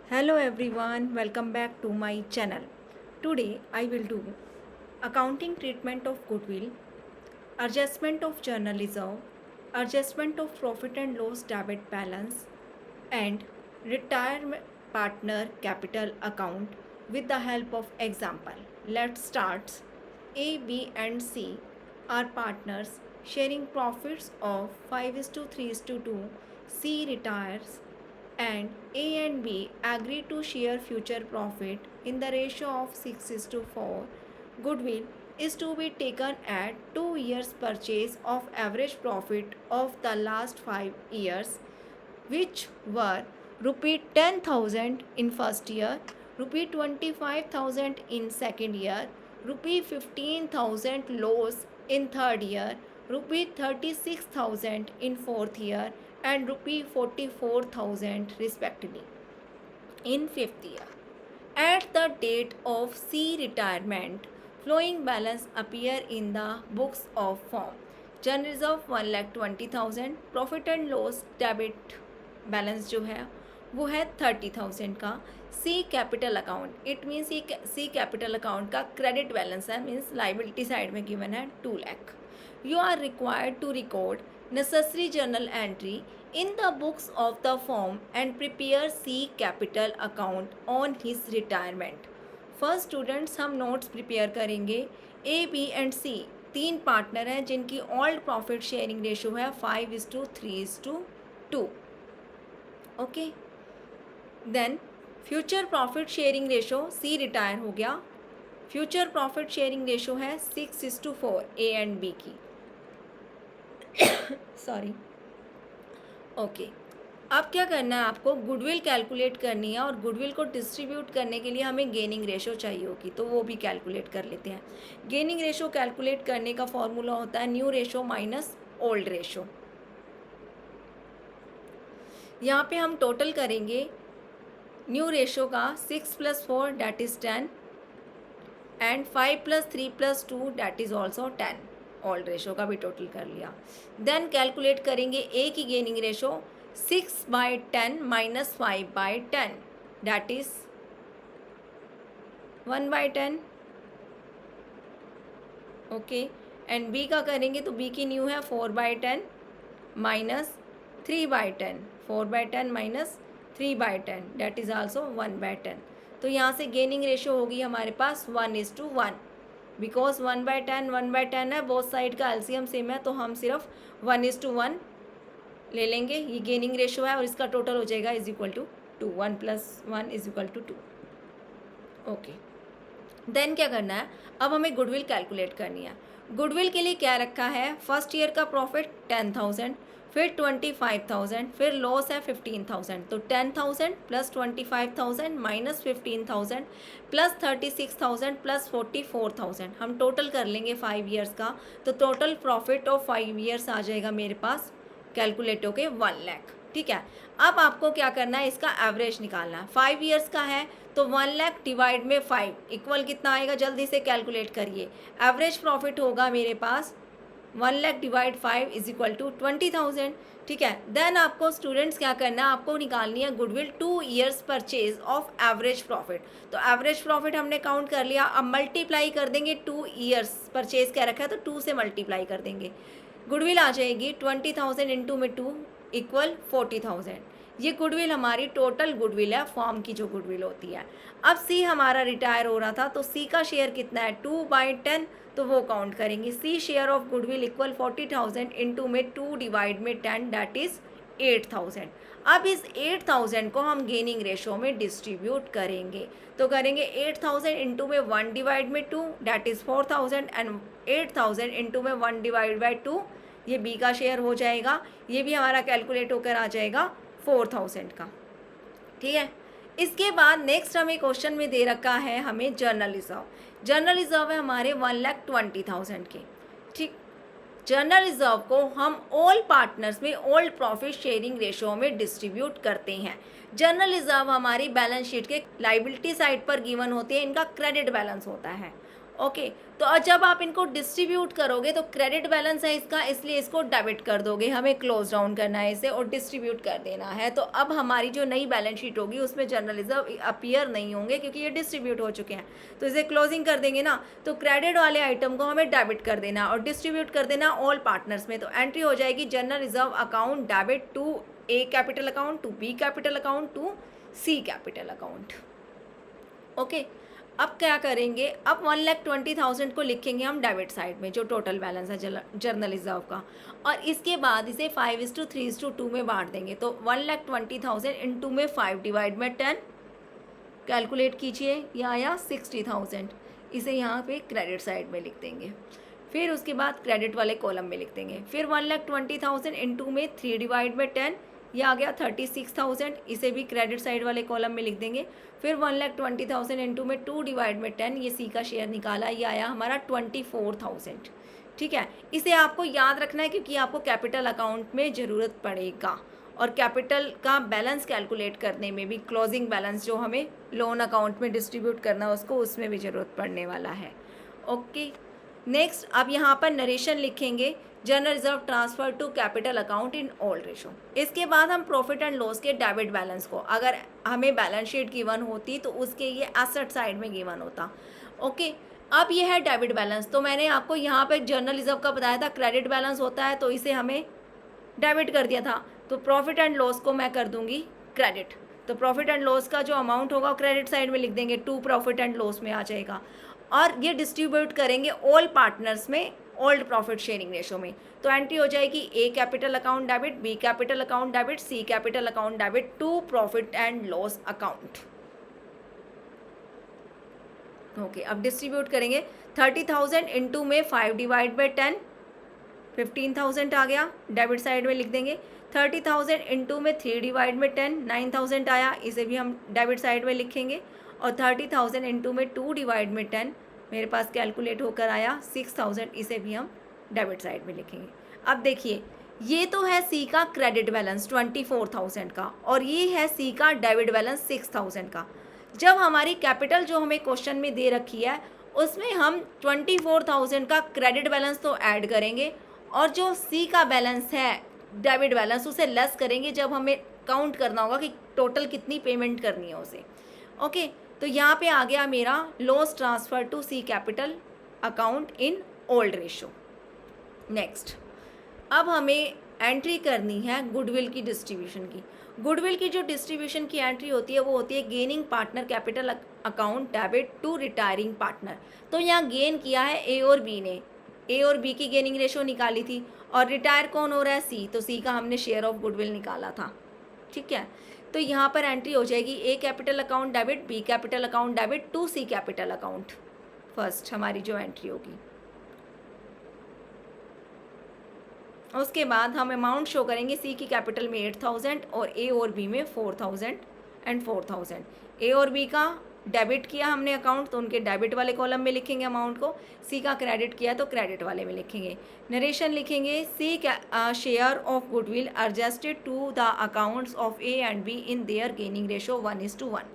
Hello everyone, welcome back to my channel. Today I will do accounting treatment of goodwill, adjustment of journal reserve, adjustment of profit and loss debit balance, and retirement partner capital account with the help of example. Let's start. A, B, and C are partners sharing profits of 5 is to 3 is to 2. C retires and A and B agree to share future profit in the ratio of 6 is to 4. Goodwill is to be taken at 2 years purchase of average profit of the last 5 years, which were rupee 10,000 in first year, rupee 25,000 in second year, rupee 15,000 loss in third year, rupee 36,000 in fourth year, and rupee 44,000 respectively in fifth year. At the date of C retirement, flowing balance appear in the books of firm. General reserve 1,20,000, profit and loss debit balance जो है वो है 30,000 का. सी capital account, it means ये सी capital account का credit balance है, means liability side में given है 2 lakh. You are required to record necessary journal entry in the books of the firm and prepare C capital account on his retirement. First students हम notes prepare करेंगे. ए, B and सी तीन partner हैं जिनकी old profit sharing ratio है 5 is to 3 is to 2. Okay, then future profit sharing ratio C retire हो गया. Future profit sharing ratio है 6 is to 4 A and B की. सॉरी. ओके, अब क्या करना है, आपको गुडविल कैलकुलेट करनी है और गुडविल को डिस्ट्रीब्यूट करने के लिए हमें गेनिंग रेशो चाहिए होगी, तो वो भी कैलकुलेट कर लेते हैं. गेनिंग रेशो कैलकुलेट करने का फॉर्मूला होता है new ratio minus old ratio. यहाँ पे हम टोटल करेंगे न्यू रेशो का 6 + 4 that is 10 and 5 + 3 + 2 that is also 10. Old ratio का भी टोटल कर लिया. देन कैलकुलेट करेंगे ए की gaining ratio 6/10 - 5/10 that is 1/10. Okay, and B का करेंगे तो बी की न्यू है 4/10 - 3/10. 4/10 - 3/10 दैट इज आल्सो 1/10. तो यहाँ से गेनिंग रेशो होगी हमारे पास 1:1. बिकॉज 1/10 1/10 है, बोथ साइड का एलसीएम सेम है, तो हम सिर्फ 1:1 ले लेंगे. ये गेनिंग रेशो है और इसका टोटल हो जाएगा is equal to 2. 1 + 1 is equal to 2. Okay, then क्या करना है, अब हमें गुडविल कैलकुलेट करनी है. गुडविल के लिए क्या रखा है, फर्स्ट ईयर का प्रॉफिट 10,000, फिर 25,000, फिर लॉस है 15,000. तो 10,000 + 25,000 - 15,000 + 36,000 + 44,000 हम टोटल कर लेंगे 5 ईयर्स का. तो टोटल प्रॉफिट ऑफ 5 ईयर्स आ जाएगा मेरे पास कैलकुलेट होके 1 लाख. ठीक है, अब आपको क्या करना है, इसका एवरेज निकालना है. 5 ईयर्स का है तो 1 लाख डिवाइड में 5 इक्वल कितना आएगा, जल्दी से कैलकुलेट करिए. एवरेज प्रॉफिट होगा मेरे पास 1 lakh divide 5 is equal to 20,000. ठीक है, देन आपको स्टूडेंट्स क्या करना है, आपको निकालनी है goodwill 2 years purchase of average profit. तो एवरेज प्रॉफिट हमने काउंट कर लिया. अब मल्टीप्लाई कर देंगे 2 ईयर्स परचेज क्या रखा है तो 2 से मल्टीप्लाई कर देंगे. गुडविल आ जाएगी 20,000 इंटू में 2 इक्वल 40,000. ये गुडविल हमारी टोटल गुडविल है, फॉर्म की जो गुडविल होती है. अब सी हमारा रिटायर हो रहा था तो सी का शेयर कितना है 2/10, तो वो काउंट करेंगे. C share of goodwill equal 40,000 into में 2 डिवाइड में 10 दैट इज 8,000. अब इस 8,000 को हम गेनिंग रेशो में डिस्ट्रीब्यूट करेंगे. तो करेंगे 8,000 इंटू में 1 डिवाइड में 2 दैट इज़ 4,000 एंड 8,000 इंटू में 1 डिवाइड बाई 2 ये बी का शेयर हो जाएगा. ये भी हमारा कैलकुलेट होकर आ जाएगा 4,000 का. ठीक है, इसके बाद नेक्स्ट हमें क्वेश्चन में दे रखा है हमें जर्नल रिजर्व. जर्नल रिजर्व है हमारे 1,20,000 के. ठीक, जर्नल रिजर्व को हम ऑल पार्टनर्स में ओल्ड प्रॉफिट शेयरिंग रेशो में डिस्ट्रीब्यूट करते हैं. जर्नल रिजर्व हमारी बैलेंस शीट के लाइबिलिटी साइड पर गिवन होती है, इनका क्रेडिट बैलेंस होता है. ओके, तो जब आप इनको डिस्ट्रीब्यूट करोगे तो क्रेडिट बैलेंस है इसका, इसलिए इसको डेबिट कर दोगे, हमें क्लोज डाउन करना है इसे और डिस्ट्रीब्यूट कर देना है। तो अब हमारी जो नई बैलेंस शीट होगी उसमें जनरल रिजर्व अपीयर नहीं होंगे क्योंकि ये डिस्ट्रीब्यूट हो चुके हैं। तो इसे क्लोजिंग कर देंगे ना, तो क्रेडिट वाले आइटम को हमें डेबिट कर देना और डिस्ट्रीब्यूट कर देना ऑल पार्टनर्स में। तो एंट्री हो जाएगी general reserve account debit to A capital account, to B capital account, to C capital account. Okay, अब क्या करेंगे, अब 1,20,000 को लिखेंगे हम डेबिट साइड में, जो टोटल बैलेंस है जर्नल रिजर्व का, और इसके बाद इसे 5:3:2 में बांट देंगे। तो 1,20,000 इंटू में 5 डिवाइड में 10, कैलकुलेट कीजिए, यह आया 60,000। इसे यहाँ पे क्रेडिट साइड में लिख देंगे, फिर उसके बाद क्रेडिट वाले कॉलम में लिख देंगे। फिर 1,20,000 इंटू में 3 डिवाइड में 10, ये आ गया 36,000, इसे भी क्रेडिट साइड वाले कॉलम में लिख देंगे। फिर 1,20,000 इंटू में 2 डिवाइड में 10, ये सी का शेयर निकाला, ये आया हमारा 24,000। ठीक है, इसे आपको याद रखना है क्योंकि आपको कैपिटल अकाउंट में ज़रूरत पड़ेगा, और कैपिटल का बैलेंस कैलकुलेट करने में भी, क्लोजिंग बैलेंस जो हमें लोन अकाउंट में डिस्ट्रीब्यूट करना है उसको, उसमें भी ज़रूरत पड़ने वाला है। ओके, नेक्स्ट अब यहाँ पर नरेशन लिखेंगे, general reserve transfer to capital account in old ratio. इसके बाद हम प्रॉफिट एंड लॉस के डेबिट बैलेंस को, अगर हमें बैलेंस शीट गिवन होती तो उसके ये एसेट साइड में गिवन होता। ओके, अब ये है डेबिट बैलेंस। तो मैंने आपको यहाँ पे जनरल रिजर्व का बताया था क्रेडिट बैलेंस होता है, तो इसे हमें डेबिट कर दिया था। तो प्रॉफिट एंड लॉस को मैं कर दूंगी क्रेडिट। तो प्रॉफिट एंड लॉस का जो अमाउंट होगा क्रेडिट साइड में लिख देंगे, टू प्रॉफिट एंड लॉस में आ जाएगा, और ये डिस्ट्रीब्यूट करेंगे ऑल पार्टनर्स में ओल्ड प्रॉफिट शेयरिंग रेशो में। तो एंट्री हो जाएगी A capital account debit, B capital account debit, C capital account debit to profit and loss account. Okay, अब डिस्ट्रीब्यूट करेंगे 30,000 इंटू में 5 डिवाइड बाई 10, 15,000 आ गया, डेबिट साइड में लिख देंगे। 30,000 इंटू में 3 डिवाइड में 10, 9,000 आया, इसे भी हम डेबिट साइड में लिखेंगे। और 30,000 इंटू में 2 डिवाइड में 10, मेरे पास कैलकुलेट होकर आया 6,000, इसे भी हम डेबिट साइड में लिखेंगे। अब देखिए, ये तो है सी का क्रेडिट बैलेंस 24,000 का, और ये है सी का डेबिट बैलेंस 6,000 का। जब हमारी कैपिटल जो हमें क्वेश्चन में दे रखी है उसमें हम 24,000 का क्रेडिट बैलेंस तो ऐड करेंगे, और जो सी का बैलेंस है डेबिट बैलेंस उसे लेस करेंगे जब हमें काउंट करना होगा कि टोटल कितनी पेमेंट करनी है उसे। ओके, तो यहाँ पे आ गया मेरा loss transfer to C capital account in old ratio. Next, अब हमें एंट्री करनी है गुडविल की डिस्ट्रीब्यूशन की। गुडविल की जो डिस्ट्रीब्यूशन की एंट्री होती है वो होती है gaining partner capital account debit to retiring partner. तो यहाँ गेन किया है ए और बी ने, ए और बी की गेनिंग रेशो निकाली थी, और रिटायर कौन हो रहा है, सी, तो सी का हमने शेयर ऑफ गुडविल निकाला था। ठीक है, तो यहाँ पर एंट्री हो जाएगी A capital account debit, B capital account debit to C capital account. First हमारी जो एंट्री होगी, उसके बाद हम अमाउंट शो करेंगे, सी की कैपिटल में 8,000 और ए और बी में 4,000 एंड 4,000। ए और बी का डेबिट किया हमने अकाउंट, तो उनके डेबिट वाले कॉलम में लिखेंगे अमाउंट को, सी का क्रेडिट किया तो क्रेडिट वाले में लिखेंगे। नरेशन लिखेंगे, C share of goodwill adjusted to the accounts of A and B in their gaining ratio 1:1।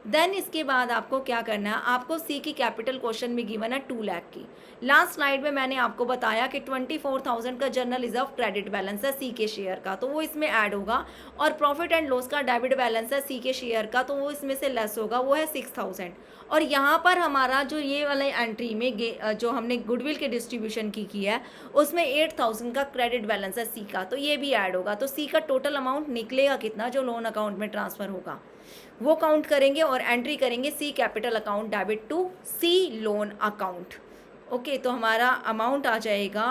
Then इसके बाद आपको क्या करना है, आपको सी की कैपिटल क्वेश्चन में गिवन है 2 लाख की। लास्ट स्लाइड में मैंने आपको बताया कि 24,000 का जनरल रिजर्व क्रेडिट बैलेंस है सी के शेयर का, तो वो इसमें ऐड होगा, और प्रॉफिट एंड लॉस का डेबिट बैलेंस है सी के शेयर का, तो वो इसमें से लेस होगा, वो है 6,000। और यहाँ पर हमारा जो ये वाले एंट्री में जो हमने गुडविल के डिस्ट्रीब्यूशन की है उसमें 8,000 का क्रेडिट बैलेंस है सी का, तो ये भी ऐड होगा। तो सी का टोटल अमाउंट निकलेगा कितना जो लोन अकाउंट में ट्रांसफ़र होगा वो काउंट करेंगे, और एंट्री करेंगे C capital account debit to C loan account. Okay, तो हमारा अमाउंट आ जाएगा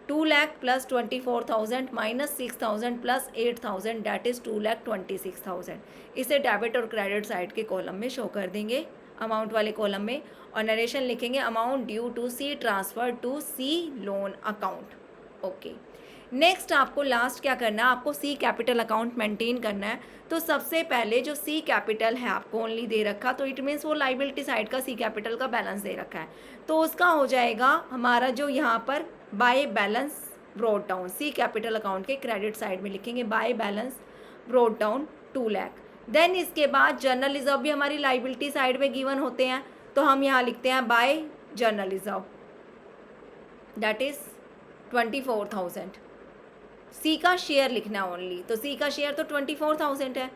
2 lakh plus 24,000 minus 6,000 plus 8,000, debt is 2,26,000। इसे डेबिट और क्रेडिट साइड के कॉलम में शो कर देंगे, अमाउंट वाले कॉलम में, और नरेशन लिखेंगे amount due to C transfer to C loan account. Okay, next आपको लास्ट क्या करना है, आपको सी कैपिटल अकाउंट मेंटेन करना है। तो सबसे पहले जो सी कैपिटल है आपको ओनली दे रखा, तो इट मीन्स वो लाइबिलिटी साइड का सी कैपिटल का बैलेंस दे रखा है, तो उसका हो जाएगा हमारा जो यहाँ पर by balance brought down, C capital account के क्रेडिट साइड में लिखेंगे by balance brought down 2 lakh. Then इसके बाद जनरल रिजर्व भी हमारी लाइबिलिटी साइड में गिवन होते हैं, तो हम यहाँ लिखते हैं by general reserve, that is 24,000। सी का शेयर लिखना ओनली, तो सी का शेयर तो 24,000 है।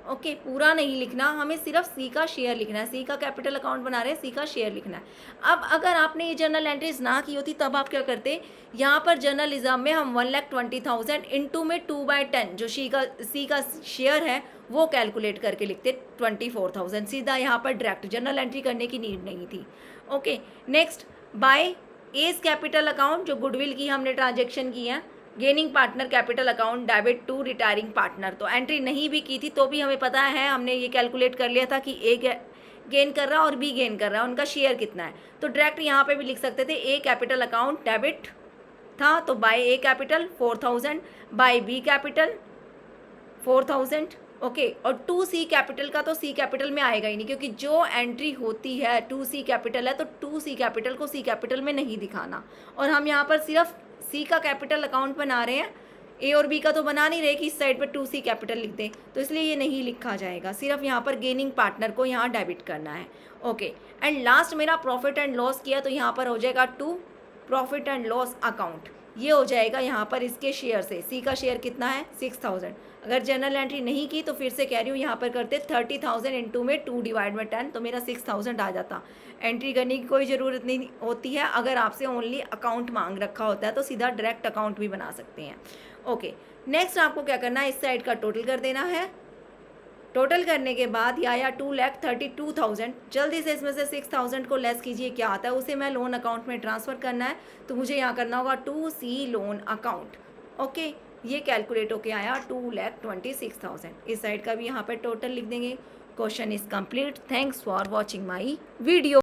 ओके, पूरा नहीं लिखना, हमें सिर्फ सी का शेयर लिखना है। सी का कैपिटल अकाउंट बना रहे हैं, सी का शेयर लिखना है। अब अगर आपने ये जर्नल एंट्रीज ना की होती तब आप क्या करते, यहाँ पर जर्नल रिजर्व में हम 1,20,000 इंटू में 2/10 जो सी का शेयर है वो कैलकुलेट करके लिखते 24,000। सीधा यहाँ पर डायरेक्ट जर्नल एंट्री करने की नीड नहीं थी। Okay, next by as capital account, जो गुडविल की हमने ट्रांजेक्शन की है। Gaining partner capital account debit to retiring partner, तो एंट्री नहीं भी की थी तो भी हमें पता है, हमने ये कैलकुलेट कर लिया था कि ए गेन कर रहा है और बी गेन कर रहा है, उनका शेयर कितना है। तो डायरेक्ट यहाँ पे भी लिख सकते थे ए कैपिटल अकाउंट डेबिट था तो by A capital 4,000, by B capital 4,000। Okay, और 2C कैपिटल का तो सी कैपिटल में आएगा ही नहीं, क्योंकि जो एंट्री होती है 2C कैपिटल है तो 2C कैपिटल को सी कैपिटल में नहीं दिखाना। और हम यहाँ पर सिर्फ सी का कैपिटल अकाउंट बना रहे हैं, ए और बी का तो बना नहीं रहे कि इस साइड पर 2C कैपिटल लिख दें, तो इसलिए ये नहीं लिखा जाएगा। सिर्फ यहाँ पर गेनिंग पार्टनर को यहाँ डेबिट करना है। ओके, एंड लास्ट मेरा प्रॉफिट एंड लॉस किया तो यहाँ पर हो जाएगा 2 प्रॉफिट एंड लॉस अकाउंट, ये हो जाएगा यहाँ पर इसके शेयर से। सी का शेयर कितना है 6,000। अगर जनरल एंट्री नहीं की तो फिर से कह रही हूँ यहाँ पर करते 30,000 इंटू में 2/10 तो मेरा 6,000 आ जाता। एंट्री करने की कोई ज़रूरत नहीं होती है, अगर आपसे ओनली अकाउंट मांग रखा होता है तो सीधा डायरेक्ट अकाउंट भी बना सकते हैं। ओके, नेक्स्ट आपको क्या करना है, इस साइड का टोटल कर देना है। टोटल करने के बाद या 2,32,000, जल्दी से इसमें से 6,000 को लेस कीजिए, क्या आता है उसे मैं लोन अकाउंट में ट्रांसफ़र करना है, तो मुझे यहाँ करना होगा 2C लोन अकाउंट। ओके, ये कैलकुलेट होके आया 2,26,000। इस साइड का भी यहाँ पर टोटल लिख देंगे। Question is complete. Thanks for watching my video.